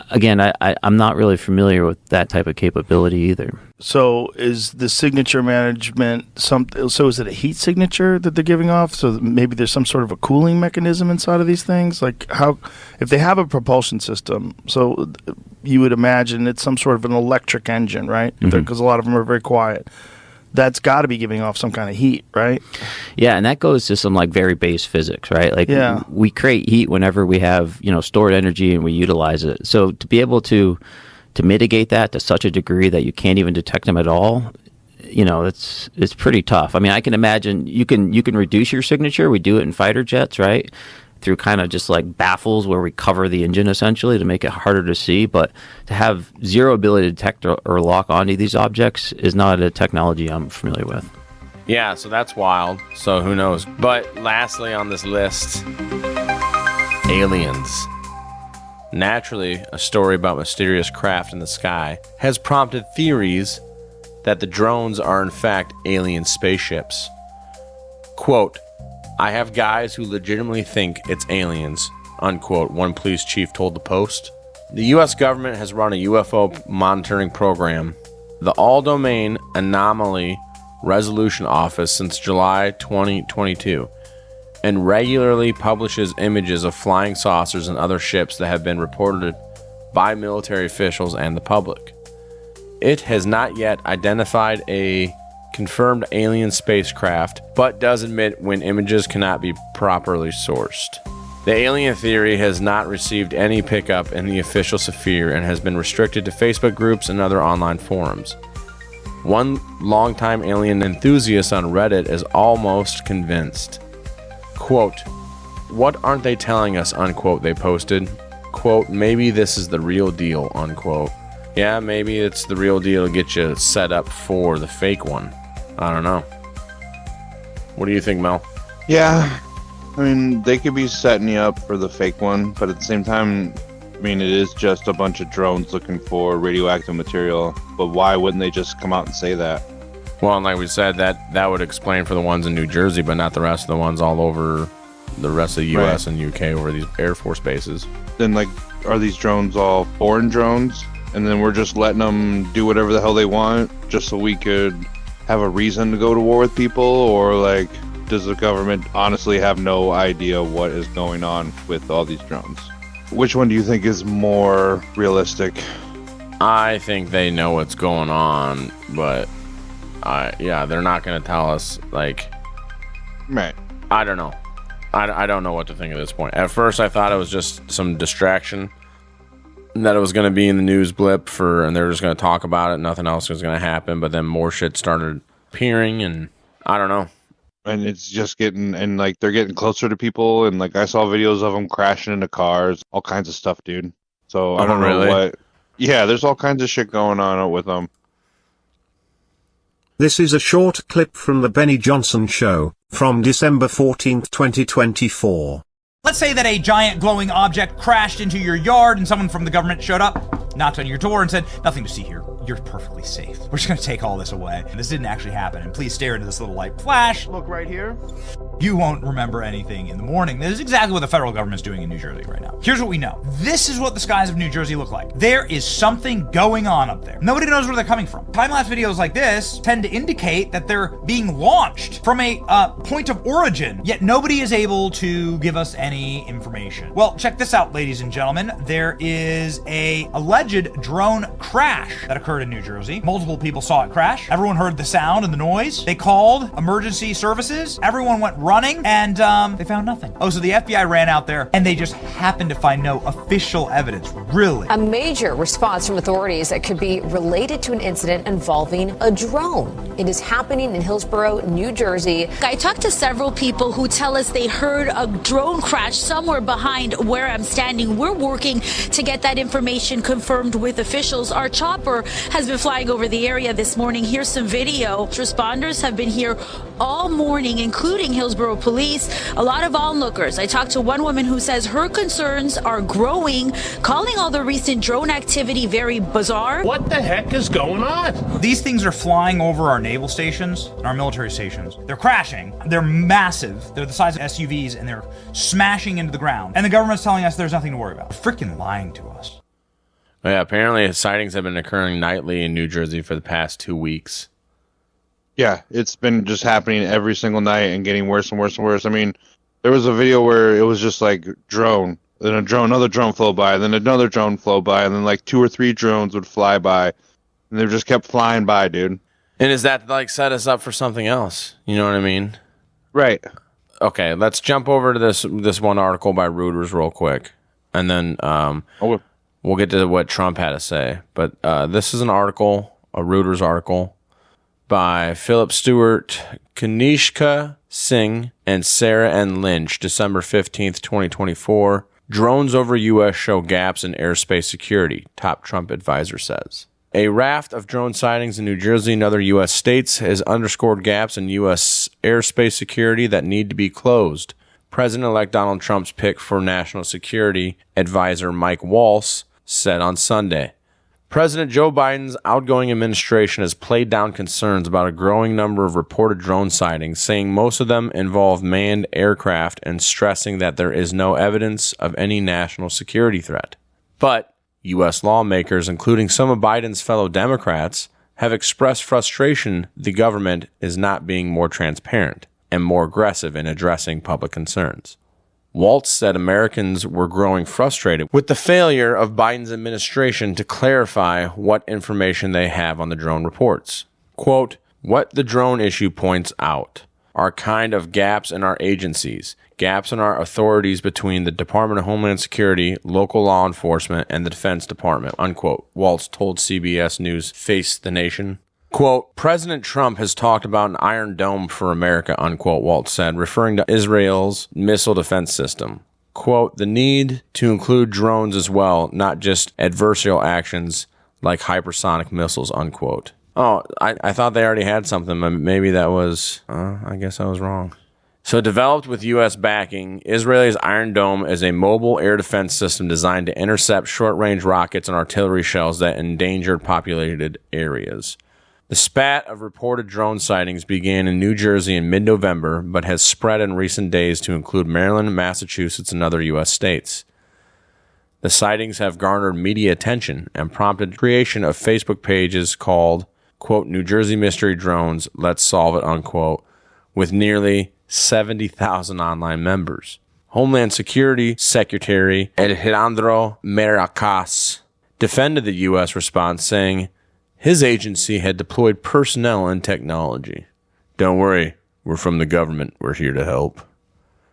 K: again, I'm not really familiar with that type of capability either.
J: So is the signature management so is it a heat signature that they're giving off? So maybe there's some sort of a cooling mechanism inside of these things? Like how, if they have a propulsion system, so you would imagine it's some sort of an electric engine, right? Because a lot of them are very quiet. That's got to be giving off some kind of heat, right?
K: Yeah, and that goes to some like very base physics, right? Like we create heat whenever we have, stored energy and we utilize it. So to be able to mitigate that to such a degree that you can't even detect them at all, it's pretty tough. I mean, I can imagine you can reduce your signature. We do it in fighter jets, right? Through kind of just like baffles where we cover the engine essentially to make it harder to see. But to have zero ability to detect or lock onto these objects is not a technology I'm familiar with.
G: Yeah, so that's wild. So who knows? But lastly on this list, aliens. Naturally, a story about mysterious craft in the sky has prompted theories that the drones are in fact alien spaceships. Quote, "I have guys who legitimately think it's aliens," unquote, one police chief told the Post. The U.S. government has run a UFO monitoring program, the All-Domain Anomaly Resolution Office, since July 2022, and regularly publishes images of flying saucers and other ships that have been reported by military officials and the public. It has not yet identified a confirmed alien spacecraft, but does admit when images cannot be properly sourced. The alien theory has not received any pickup in the official sphere and has been restricted to Facebook groups and other online forums. One longtime alien enthusiast on Reddit is almost convinced. Quote, "What aren't they telling us?" unquote, they posted. Quote, "Maybe this is the real deal," unquote. Yeah, maybe it's the real deal to get you set up for the fake one. I don't know. What do you think, Mel?
H: Yeah, I mean, they could be setting you up for the fake one, but at the same time, I mean, it is just a bunch of drones looking for radioactive material, but why wouldn't they just come out and say that?
G: Well, and like we said, that would explain for the ones in New Jersey, but not the rest of the ones all over the rest of the U.S. and UK over these Air Force bases.
H: Then, like, are these drones all foreign drones? And then we're just letting them do whatever the hell they want just so we could have a reason to go to war with people? Or, like, does the government honestly have no idea what is going on with all these drones? Which one do you think is more realistic?
G: I think they know what's going on, but they're not going to tell us, like...
H: Right.
G: I don't know. I don't know what to think at this point. At first, I thought it was just some distraction, that it was going to be in the news blip and they were just going to talk about it, nothing else was going to happen, but then more shit started appearing, and I don't know.
H: And it's just and like they're getting closer to people, and like I saw videos of them crashing into cars, all kinds of stuff, dude. So I don't know what. Yeah, there's all kinds of shit going on with them.
I: This is a short clip from the Benny Johnson Show, from December 14, 2024.
P: Let's say that a giant glowing object crashed into your yard and someone from the government showed up, knocked on your door and said, "Nothing to see here. You're perfectly safe. We're just going to take all this away. And this didn't actually happen. And please stare into this little light flash. Look right here." You won't remember anything in the morning. This is exactly what the federal government's doing in New Jersey right now. Here's what we know. This is what the skies of New Jersey look like. There is something going on up there. Nobody knows where they're coming from. Time-lapse videos like this tend to indicate that they're being launched from a point of origin, yet nobody is able to give us any information. Well, check this out, ladies and gentlemen. There is a alleged drone crash that occurred in New Jersey. Multiple people saw it crash. Everyone heard the sound and the noise. They called emergency services. Everyone went running, and they found nothing. Oh, so the FBI ran out there, and they just happened to find no official evidence. Really?
Q: A major response from authorities that could be related to an incident involving a drone. It is happening in Hillsborough, New Jersey.
R: I talked to several people who tell us they heard a drone crash somewhere behind where I'm standing. We're working to get that information confirmed with officials. Our chopper has been flying over the area this morning. Here's some video. Responders have been here all morning, including Hillsborough Hillsborough police, a lot of onlookers. I talked to one woman who says her concerns are growing, calling all the recent drone activity very bizarre.
S: What the heck is going on?
P: These things are flying over our naval stations and our military stations. They're crashing. They're massive. They're the size of SUVs, and they're smashing into the ground. And the government's telling us there's nothing to worry about. Freaking lying to us.
G: Yeah, apparently sightings have been occurring nightly in New Jersey for the past 2 weeks.
H: Yeah, it's been just happening every single night and getting worse and worse and worse. I mean, there was a video where it was just like drone, then another drone flew by, then another drone flew by, and then like 2 or 3 drones would fly by, and they just kept flying by, dude.
G: And is that like set us up for something else? You know what I mean?
H: Right.
G: Okay, let's jump over to this one article by Reuters real quick, and then we'll get to what Trump had to say. But this is an article, a Reuters article, by Philip Stewart, Kanishka Singh, and Sarah N. Lynch, December 15th, 2024. Drones over U.S. show gaps in airspace security, top Trump advisor says. A raft of drone sightings in New Jersey and other U.S. states has underscored gaps in U.S. airspace security that need to be closed. President-elect Donald Trump's pick for national security advisor Mike Waltz said on Sunday. President Joe Biden's outgoing administration has played down concerns about a growing number of reported drone sightings, saying most of them involve manned aircraft and stressing that there is no evidence of any national security threat. But U.S. lawmakers, including some of Biden's fellow Democrats, have expressed frustration the government is not being more transparent and more aggressive in addressing public concerns. Waltz said Americans were growing frustrated with the failure of Biden's administration to clarify what information they have on the drone reports. Quote, what the drone issue points out are kind of gaps in our agencies, gaps in our authorities between the Department of Homeland Security, local law enforcement, and the Defense Department, unquote, Waltz told CBS News Face the Nation. Quote, President Trump has talked about an Iron Dome for America, unquote, Waltz said, referring to Israel's missile defense system. Quote, the need to include drones as well, not just adversarial actions like hypersonic missiles, unquote. Oh, I thought they already had something, but maybe that was, I guess I was wrong. So developed with U.S. backing, Israel's Iron Dome is a mobile air defense system designed to intercept short-range rockets and artillery shells that endangered populated areas. The spat of reported drone sightings began in New Jersey in mid-November, but has spread in recent days to include Maryland, Massachusetts, and other U.S. states. The sightings have garnered media attention and prompted creation of Facebook pages called, quote, New Jersey Mystery Drones, Let's Solve It, unquote, with nearly 70,000 online members. Homeland Security Secretary Alejandro Mayorkas defended the U.S. response, saying his agency had deployed personnel and technology. Don't worry, we're from the government. We're here to help.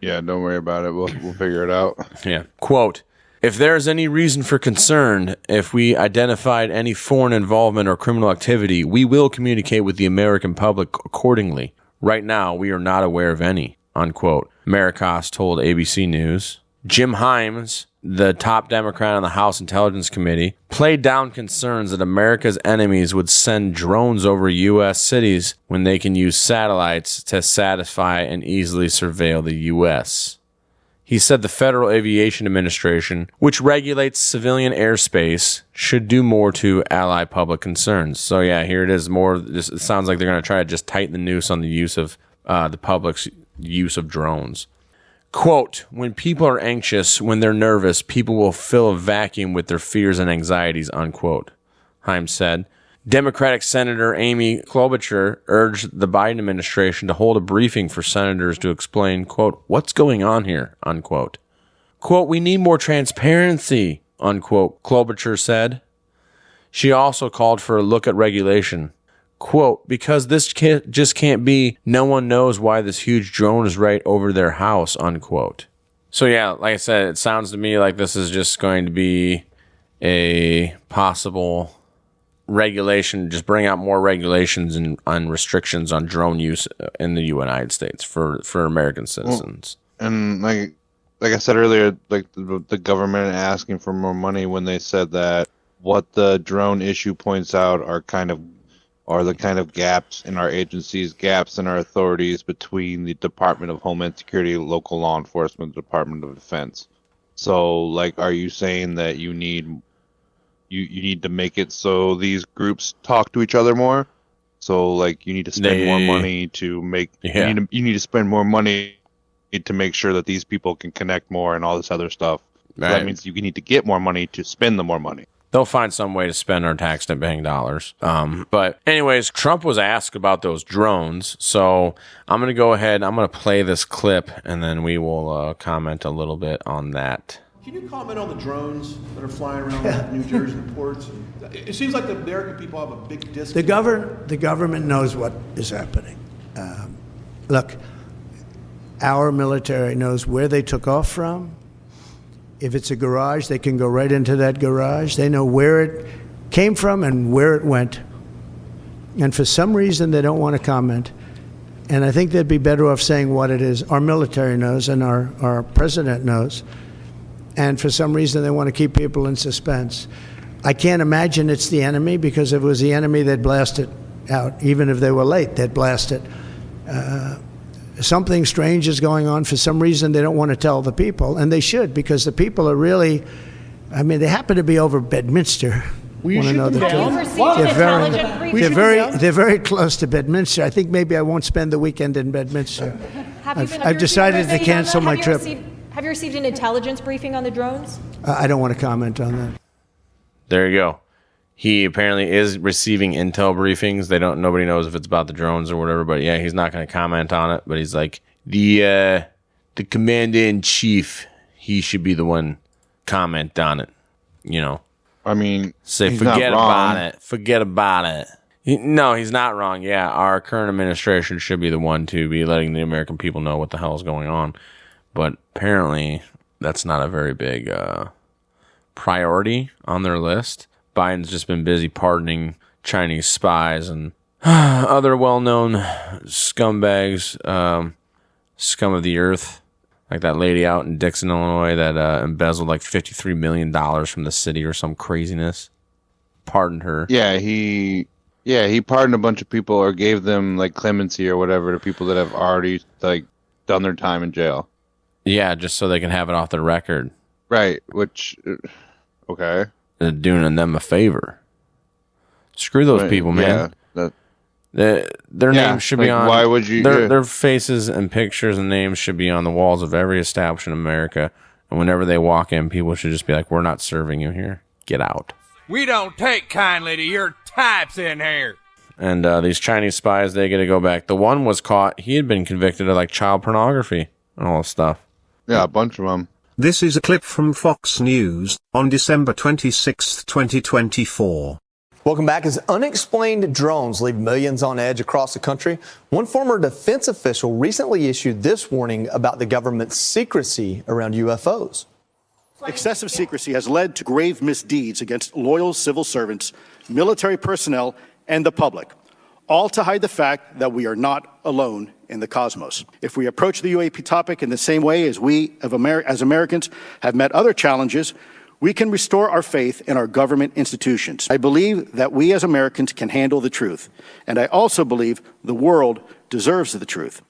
H: Yeah, don't worry about it. We'll figure it out.
G: Yeah. Quote, if there is any reason for concern, if we identified any foreign involvement or criminal activity, we will communicate with the American public accordingly. Right now, we are not aware of any, unquote. Mayorkas told ABC News. Jim Himes, the top Democrat on the House Intelligence Committee, played down concerns that America's enemies would send drones over U.S. cities when they can use satellites to satisfy and easily surveil the U.S. He said the Federal Aviation Administration, which regulates civilian airspace, should do more to ally public concerns. So yeah, here it is. It sounds like they're going to try to just tighten the noose on the use of the public's use of drones. Quote, when people are anxious, when they're nervous, people will fill a vacuum with their fears and anxieties, unquote, Himes said. Democratic Senator Amy Klobuchar urged the Biden administration to hold a briefing for senators to explain, quote, what's going on here, unquote. Quote, we need more transparency, unquote, Klobuchar said. She also called for a look at regulation. Quote, because this just can't be, no one knows why this huge drone is right over their house, unquote. So yeah, like I said, it sounds to me like this is just going to be a possible regulation, just bring out more regulations and restrictions on drone use in the United States for American citizens.
H: Well, and like I said earlier, like the government asking for more money when they said that what the drone issue points out are kind of or the kind of gaps in our agencies, gaps in our authorities between the Department of Homeland Security, local law enforcement, Department of Defense. So, like, are you saying that you need to make it so these groups talk to each other more? So, like, you need to spend more money to make you need to spend more money to make sure that these people can connect more and all this other stuff. So that means you need to get more money to spend the more money.
G: They'll find some way to spend our tax-paying dollars. But anyways, Trump was asked about those drones, so I'm going to go ahead. I'm going to play this clip, and then we will comment a little bit on that.
T: Can you comment on the drones that are flying around New Jersey, the ports? It seems like the American people have a big disconnect.
O: The government knows what is happening. Look, our military knows where they took off from. If it's a garage, they can go right into that garage. They know where it came from and where it went. And for some reason, they don't want to comment. And I think they'd be better off saying what it is. Our military knows and our president knows. And for some reason, they want to keep people in suspense. I can't imagine it's the enemy, because if it was the enemy, they'd blast it out. Even if they were late, they'd blast it. Something strange is going on. For some reason, they don't want to tell the people, and they should, because the people are really, I mean, they happen to be over Bedminster.
T: Will you shoot them down?
O: They're very close to Bedminster. I think maybe I won't spend the weekend in Bedminster. I've decided to cancel my trip.
U: Have you received an intelligence briefing on the drones?
O: I don't want to comment on that.
G: There you go. He apparently is receiving intel briefings. Nobody knows if it's about the drones or whatever, but yeah, he's not going to comment on it. But he's like, the commander-in-chief, he should be the one comment on it. You know,
H: I mean,
G: say forget about it. Forget about it. No, he's not wrong. Yeah, our current administration should be the one to be letting the American people know what the hell is going on. But apparently, that's not a very big priority on their list. Biden's just been busy pardoning Chinese spies and other well-known scumbags, scum of the earth, like that lady out in Dixon, Illinois, that embezzled like $53 million from the city or some craziness. Pardoned her.
H: Yeah, he pardoned a bunch of people or gave them like clemency or whatever to people that have already like done their time in jail.
G: Yeah, just so they can have it off their record.
H: Right, which, okay.
G: They're doing them a favor. Screw those people, man. Their names should be on.
H: Why would you?
G: Their faces and pictures and names should be on the walls of every establishment in America. And whenever they walk in, people should just be like, "We're not serving you here. Get out."
V: We don't take kindly to your types in here.
G: And these Chinese spies, they get to go back. The one was caught. He had been convicted of like child pornography and all this stuff.
H: Yeah, a bunch of them.
I: This is a clip from Fox News on December 26, 2024.
W: Welcome back. As unexplained drones leave millions on edge across the country, one former defense official recently issued this warning about the government's secrecy around UFOs.
X: Excessive secrecy has led to grave misdeeds against loyal civil servants, military personnel, and the public, all to hide the fact that we are not alone in the cosmos. If we approach the UAP topic in the same way as we, as Americans, have met other challenges, we can restore our faith in our government institutions. I believe that we as Americans can handle the truth, and I also believe the world deserves the truth.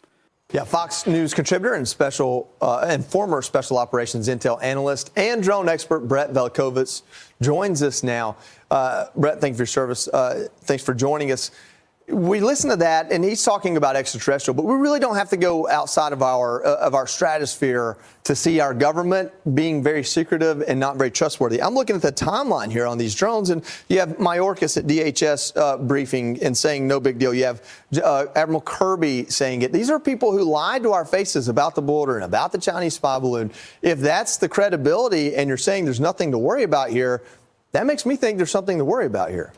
W: Yeah, Fox News contributor and former Special Operations Intel analyst and drone expert Brett Velkovitz joins us now. Brett, thank you for your service. Thanks for joining us. We listen to that, and he's talking about extraterrestrial, but we really don't have to go outside of our stratosphere to see our government being very secretive and not very trustworthy. I'm looking at the timeline here on these drones, and you have Mayorkas at DHS briefing and saying no big deal. You have Admiral Kirby saying it. These are people who lied to our faces about the border and about the Chinese spy balloon. If that's the credibility and you're saying there's nothing to worry about here, that makes me think there's something to worry about here.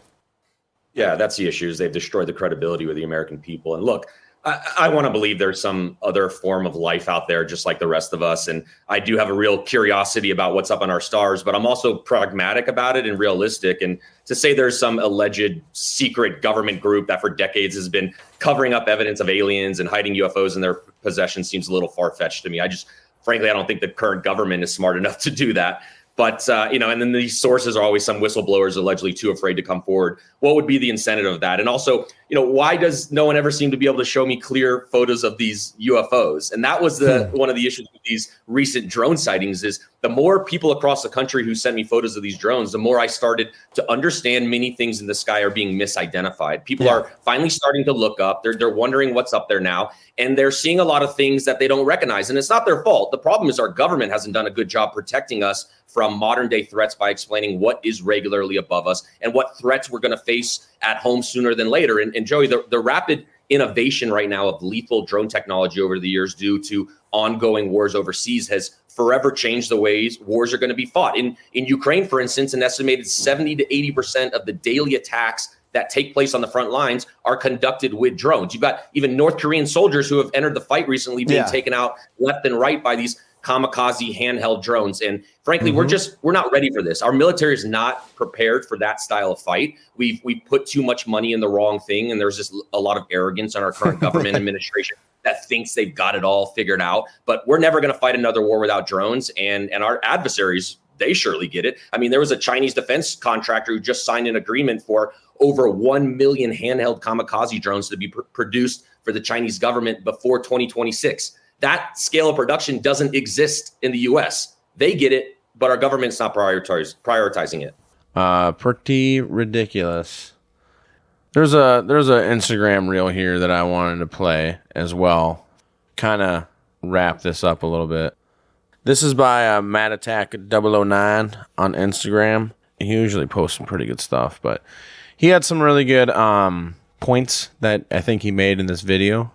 Y: Yeah, that's the issue, is they've destroyed the credibility with the American people. And look, I want to believe there's some other form of life out there, just like the rest of us. And I do have a real curiosity about what's up on our stars, but I'm also pragmatic about it and realistic. And to say there's some alleged secret government group that for decades has been covering up evidence of aliens and hiding UFOs in their possession seems a little far-fetched to me. Frankly, I don't think the current government is smart enough to do that. But, and then these sources are always some whistleblowers allegedly too afraid to come forward. What would be the incentive of that? And also, why does no one ever seem to be able to show me clear photos of these UFOs? And that was one of the issues with these recent drone sightings is the more people across the country who sent me photos of these drones, the more I started to understand many things in the sky are being misidentified. People are finally starting to look up. They're wondering what's up there now. And they're seeing a lot of things that they don't recognize. And it's not their fault. The problem is our government hasn't done a good job protecting us from modern day threats by explaining what is regularly above us and what threats we're going to face at home sooner than later. And Joey, the rapid innovation right now of lethal drone technology over the years due to ongoing wars overseas has forever changed the ways wars are going to be fought. In Ukraine, for instance, an estimated 70 to 80% of the daily attacks that take place on the front lines are conducted with drones. You've got even North Korean soldiers who have entered the fight recently being taken out left and right by these kamikaze handheld drones. And frankly, we're not ready for this. Our military is not prepared for that style of fight. We've put too much money in the wrong thing. And there's just a lot of arrogance on our current government administration that thinks they've got it all figured out. But we're never going to fight another war without drones. And our adversaries, they surely get it. I mean, there was a Chinese defense contractor who just signed an agreement for over 1 million handheld kamikaze drones to be produced for the Chinese government before 2026. That scale of production doesn't exist in the U.S. They get it, but our government's not prioritizing it.
G: Pretty ridiculous. There's a Instagram reel here that I wanted to play as well. Kind of wrap this up a little bit. This is by MadAttack009 on Instagram. He usually posts some pretty good stuff, but he had some really good points that I think he made in this video.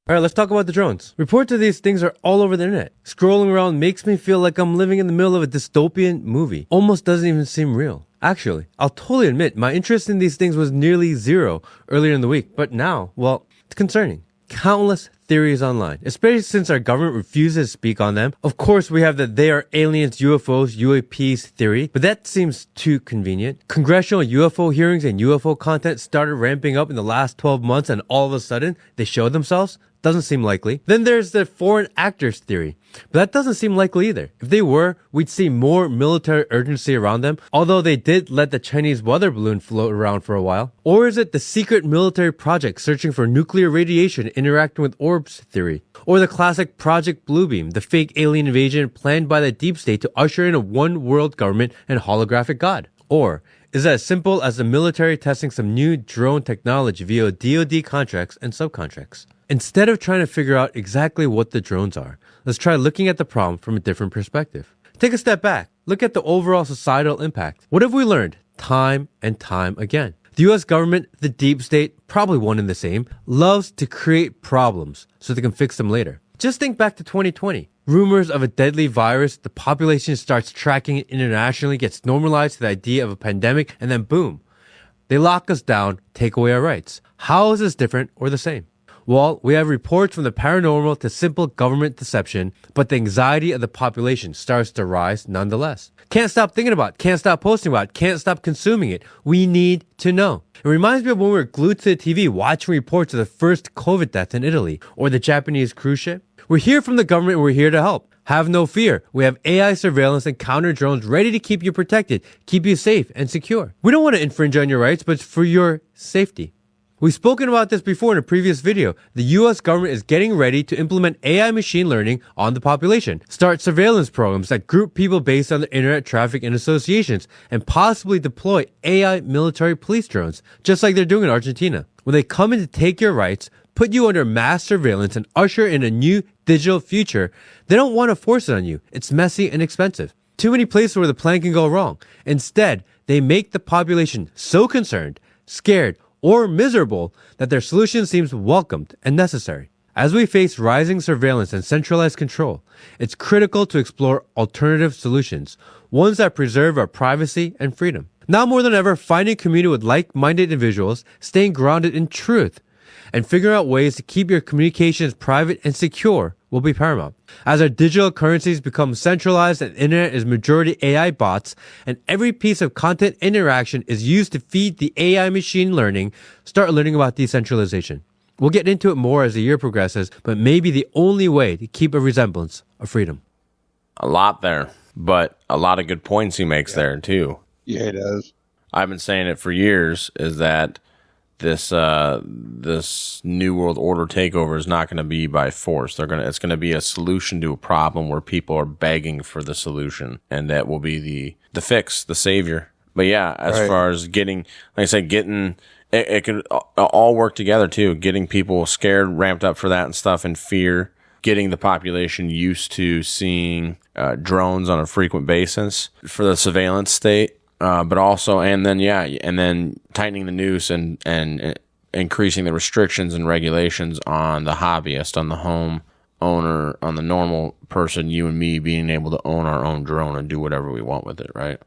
A: All right, let's talk about the drones. Reports of these things are all over the internet. Scrolling around makes me feel like I'm living in the middle of a dystopian movie. Almost doesn't even seem real. Actually, I'll totally admit my interest in these things was nearly zero earlier in the week, but now, well, it's concerning. Countless theories online, especially since our government refuses to speak on them. Of course, we have that they are aliens, UFOs, UAPs theory, but that seems too convenient. Congressional UFO hearings and UFO content started ramping up in the last 12 months and all of a sudden they show themselves. Doesn't seem likely. Then there's the foreign actors theory, but that doesn't seem likely either. If they were, we'd see more military urgency around them, although they did let the Chinese weather balloon float around for a while. Or is it the secret military project searching for nuclear radiation interacting with orbs theory? Or the classic Project Bluebeam, the fake alien invasion planned by the deep state to usher in a one world government and holographic god? Or is it as simple as the military testing some new drone technology via DoD contracts and subcontracts? Instead of trying to figure out exactly what the drones are, let's try looking at the problem from a different perspective. Take a step back. Look at the overall societal impact. What have we learned time and time again? The US government, the deep state, probably one and the same, loves to create problems so they can fix them later. Just think back to 2020. Rumors of a deadly virus, the population starts tracking it internationally, gets normalized to the idea of a pandemic, and then boom. They lock us down, take away our rights. How is this different or the same? Well, we have reports from the paranormal to simple government deception, but the anxiety of the population starts to rise nonetheless. Can't stop thinking about it, can't stop posting about it, can't stop consuming it. We need to know. It reminds me of when we were glued to the TV watching reports of the first COVID death in Italy or the Japanese cruise ship. We're here from the government and we're here to help. Have no fear. We have AI surveillance and counter drones ready to keep you protected, keep you safe and secure. We don't want to infringe on your rights, but it's for your safety. We've spoken about this before in a previous video. The US government is getting ready to implement AI machine learning on the population, start surveillance programs that group people based on their internet traffic and associations, and possibly deploy AI military police drones, just like they're doing in Argentina. When they come in to take your rights, put you under mass surveillance, and usher in a new digital future, they don't want to force it on you. It's messy and expensive. Too many places where the plan can go wrong. Instead, they make the population so concerned, scared, or miserable that their solution seems welcomed and necessary. As we face rising surveillance and centralized control, it's critical to explore alternative solutions, ones that preserve our privacy and freedom. Now more than ever, finding a community with like-minded individuals, staying grounded in truth, and figuring out ways to keep your communications private and secure will be paramount. As our digital currencies become centralized and internet is majority AI bots, and every piece of content interaction is used to feed the AI machine learning, start learning about decentralization. We'll get into it more as the year progresses, but maybe the only way to keep a resemblance of freedom.
G: A lot there. but a lot of good points he makes there too.
H: Yeah, it does.
G: I've been saying it for years, is that this new world order takeover is not going to be by force. It's going to be a solution to a problem where people are begging for the solution, and that will be the fix, the savior. But yeah, as far as getting, like I said, it could all work together too. Getting people scared, ramped up for that and stuff, and fear. Getting the population used to seeing drones on a frequent basis for the surveillance state. But also, and then tightening the noose and increasing the restrictions and regulations on the hobbyist, on the home owner, on the normal person, you and me, being able to own our own drone and do whatever we want with it, right?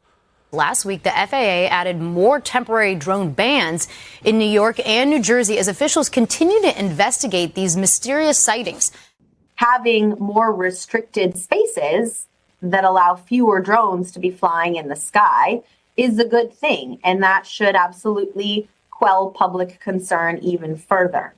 Q: Last week, the FAA added more temporary drone bans in New York and New Jersey as officials continue to investigate these mysterious sightings.
B: Having more restricted spaces that allow fewer drones to be flying in the sky is a good thing, and that should absolutely quell public concern even further.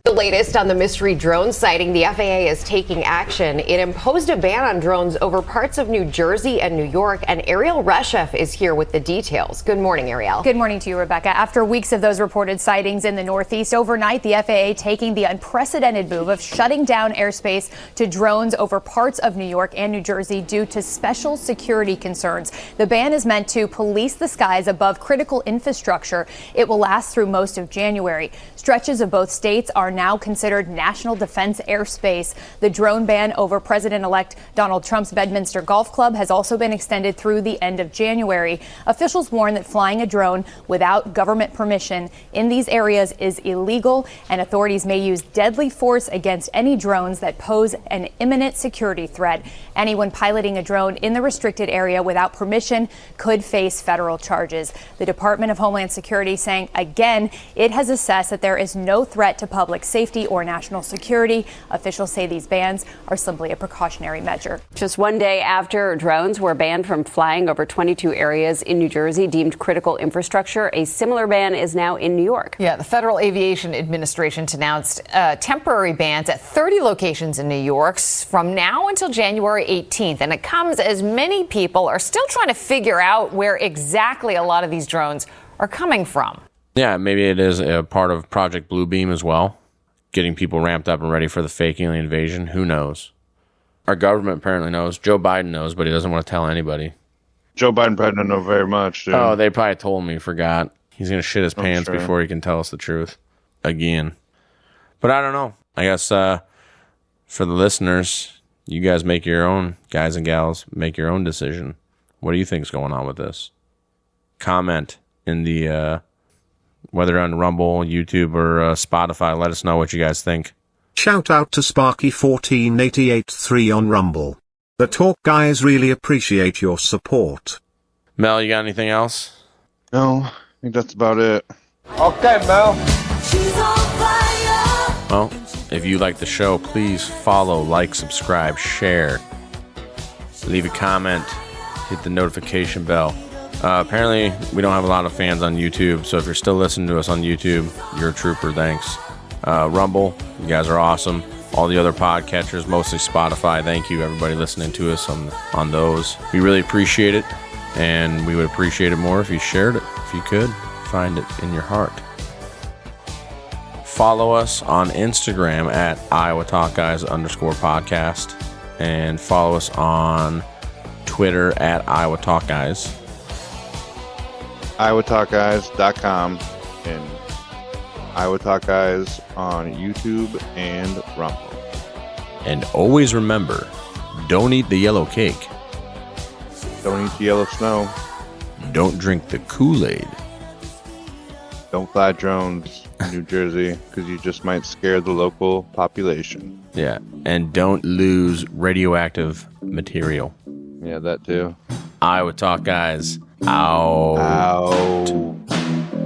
Q: The latest on the mystery drone sighting, the FAA is taking action. It imposed a ban on drones over parts of New Jersey and New York, and Ariel Reshef is here with the details. Good morning, Ariel.
C: Good morning to you, Rebecca. After weeks of those reported sightings in the Northeast, overnight, the FAA taking the unprecedented move of shutting down airspace to drones over parts of New York and New Jersey due to special security concerns. The ban is meant to police the skies above critical infrastructure. It will last through most of January. Stretches of both states are now considered national defense airspace. The drone ban over President-elect Donald Trump's Bedminster Golf Club has also been extended through the end of January. Officials warn that flying a drone without government permission in these areas is illegal, and authorities may use deadly force against any drones that pose an imminent security threat. Anyone piloting a drone in the restricted area without permission could face federal charges. The Department of Homeland Security saying again it has assessed that there is no threat to public safety or national security. Officials say these bans are simply a precautionary measure.
D: Just one day after drones were banned from flying over 22 areas in New Jersey deemed critical infrastructure, a similar ban is now in New York.
Q: Yeah, the Federal Aviation Administration announced temporary bans at 30 locations in New York from now until January 18th. And it comes as many people are still trying to figure out where exactly a lot of these drones are coming from.
G: Yeah, maybe it is a part of Project Bluebeam as well, getting people ramped up and ready for the fake alien invasion. Who knows? Our government apparently knows. Joe Biden knows, but he doesn't want to tell anybody.
H: Joe Biden probably doesn't know very much, dude.
G: Oh, they probably told me. He forgot. He's going to shit his pants
H: sure.
G: before he can tell us the truth again. But I don't know. I guess for the listeners, you guys make your own, guys and gals, make your own decision. What do you think is going on with this? Comment in the... whether on Rumble, YouTube, or Spotify, let us know what you guys think.
I: Shout out to Sparky14883 on Rumble. The Talk Guys really appreciate your support.
G: Mel, you got anything else?
H: No, I think that's about it.
V: Okay, Mel.
G: Well, if you like the show, please follow, like, subscribe, share. Leave a comment. Hit the notification bell. Apparently, we don't have a lot of fans on YouTube, so if you're still listening to us on YouTube, you're a trooper, thanks. Rumble, you guys are awesome. All the other podcatchers, mostly Spotify, thank you, everybody listening to us on those. We really appreciate it, and we would appreciate it more if you shared it, if you could. Find it in your heart. Follow us on Instagram at @IowaTalkGuys_podcast, and follow us on Twitter at IowaTalkGuys.
H: IowaTalkGuys.com and Iowa Talk Guys on YouTube and Rumble.
G: And always remember, don't eat the yellow cake.
H: Don't eat the yellow snow.
G: Don't drink the Kool-Aid.
H: Don't fly drones in New Jersey because you just might scare the local population.
G: Yeah, and don't lose radioactive material.
H: Yeah, that too.
G: Iowa Talk Guys. Out.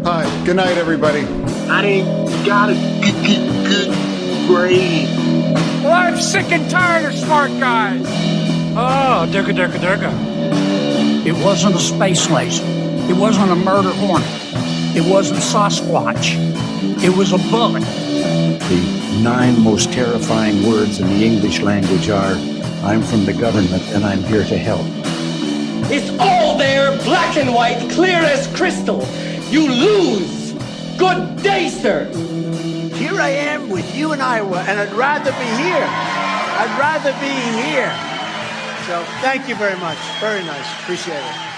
E: Hi, good night, everybody.
S: I ain't got a good grade.
V: Well, I'm sick and tired of smart guys. Oh, durga.
F: It wasn't a space laser. It wasn't a murder hornet. It wasn't Sasquatch. It was a bullet.
Z: The 9 most terrifying words in the English language are, I'm from the government and I'm here to help.
E: It's all there, black and white, clear as crystal. You lose. Good day, sir.
O: Here I am with you in Iowa, and I'd rather be here. I'd rather be here. So thank you very much. Very nice. Appreciate it.